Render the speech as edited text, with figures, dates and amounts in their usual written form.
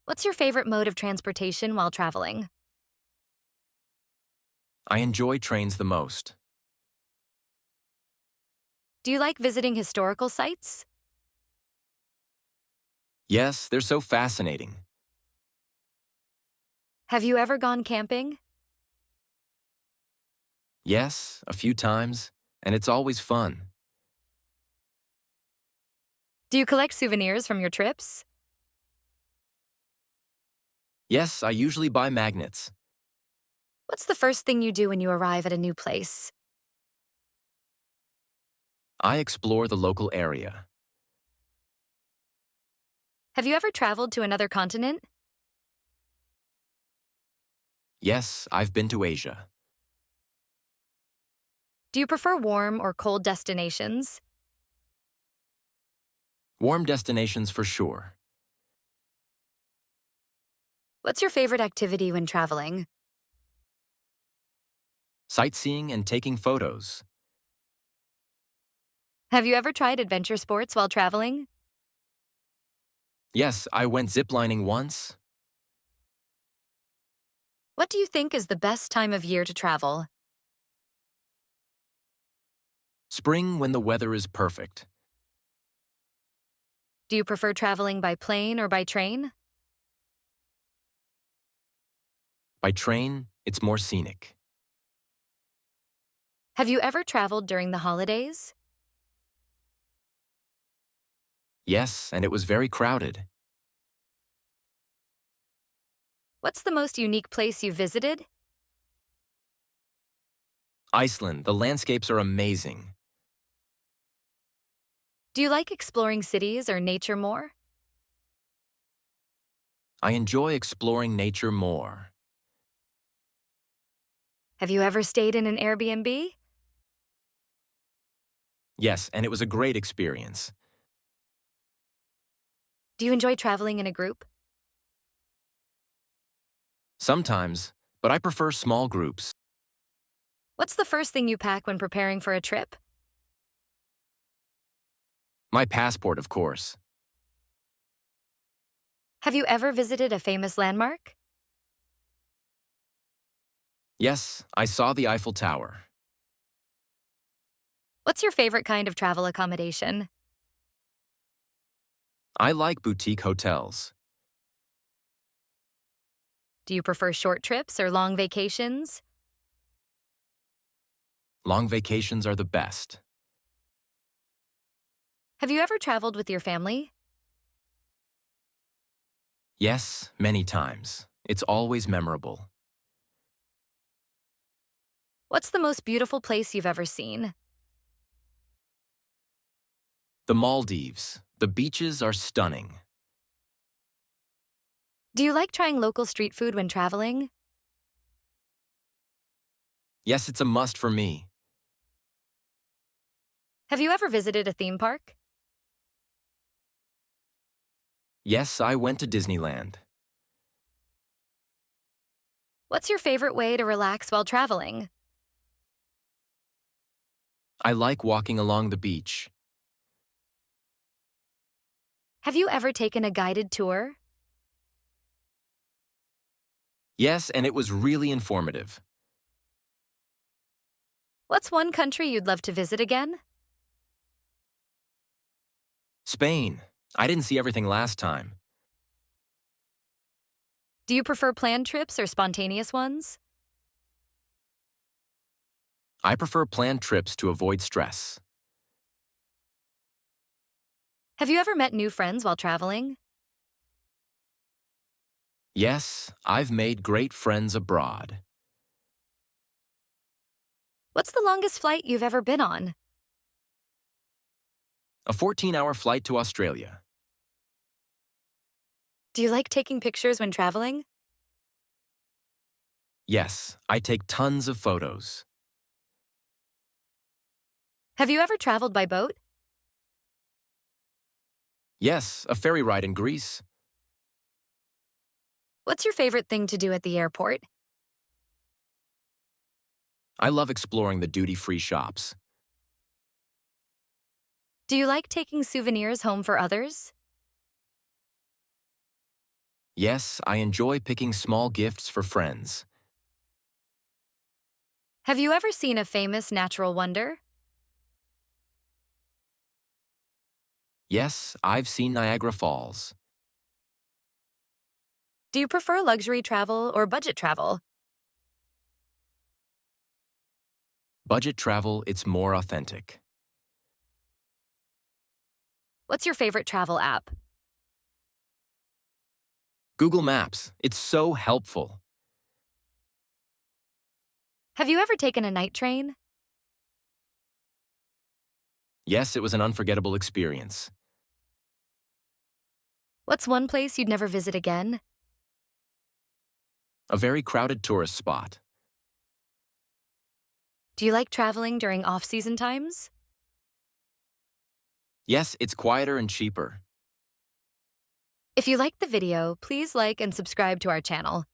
What's your favorite mode of transportation while traveling? I enjoy trains the most. Do you like visiting historical sites? Yes, they're so fascinating. Have you ever gone camping? Yes, a few times, and it's always fun. Do you collect souvenirs from your trips? Yes, I usually buy magnets. What's the first thing you do when you arrive at a new place? I explore the local area. Have you ever traveled to another continent? Yes, I've been to Asia. Do you prefer warm or cold destinations? Warm destinations for sure. What's your favorite activity when traveling? Sightseeing and taking photos. Have you ever tried adventure sports while traveling? Yes, I went ziplining once. What do you think is the best time of year to travel? Spring when the weather is perfect. Do you prefer traveling by plane or by train? By train, it's more scenic. Have you ever traveled during the holidays? Yes, and it was very crowded. What's the most unique place you visited? Iceland, the landscapes are amazing. Do you like exploring cities or nature more? I enjoy exploring nature more. Have you ever stayed in an Airbnb? Yes, and it was a great experience. Do you enjoy traveling in a group? Sometimes, but I prefer small groups. What's the first thing you pack when preparing for a trip? My passport, of course. Have you ever visited a famous landmark? Yes, I saw the Eiffel Tower. What's your favorite kind of travel accommodation? I like boutique hotels. Do you prefer short trips or long vacations? Long vacations are the best. Have you ever traveled with your family? Yes, many times. It's always memorable. What's the most beautiful place you've ever seen? The Maldives. The beaches are stunning. Do you like trying local street food when traveling? Yes, it's a must for me. Have you ever visited a theme park? Yes, I went to Disneyland. What's your favorite way to relax while traveling? I like walking along the beach. Have you ever taken a guided tour? Yes, and it was really informative. What's one country you'd love to visit again? Spain. I didn't see everything last time. Do you prefer planned trips or spontaneous ones? I prefer planned trips to avoid stress. Have you ever met new friends while traveling? Yes, I've made great friends abroad. What's the longest flight you've ever been on? A 14-hour flight to Australia. Do you like taking pictures when traveling? Yes, I take tons of photos. Have you ever traveled by boat? Yes, a ferry ride in Greece. What's your favorite thing to do at the airport? I love exploring the duty-free shops. Do you like taking souvenirs home for others? Yes, I enjoy picking small gifts for friends. Have you ever seen a famous natural wonder? Yes, I've seen Niagara Falls. Do you prefer luxury travel or budget travel? Budget travel, it's more authentic. What's your favorite travel app? Google Maps, it's so helpful. Have you ever taken a night train? Yes, it was an unforgettable experience. What's one place you'd never visit again? A very crowded tourist spot. Do you like traveling during off-season times? Yes, it's quieter and cheaper. If you liked the video, please like and subscribe to our channel.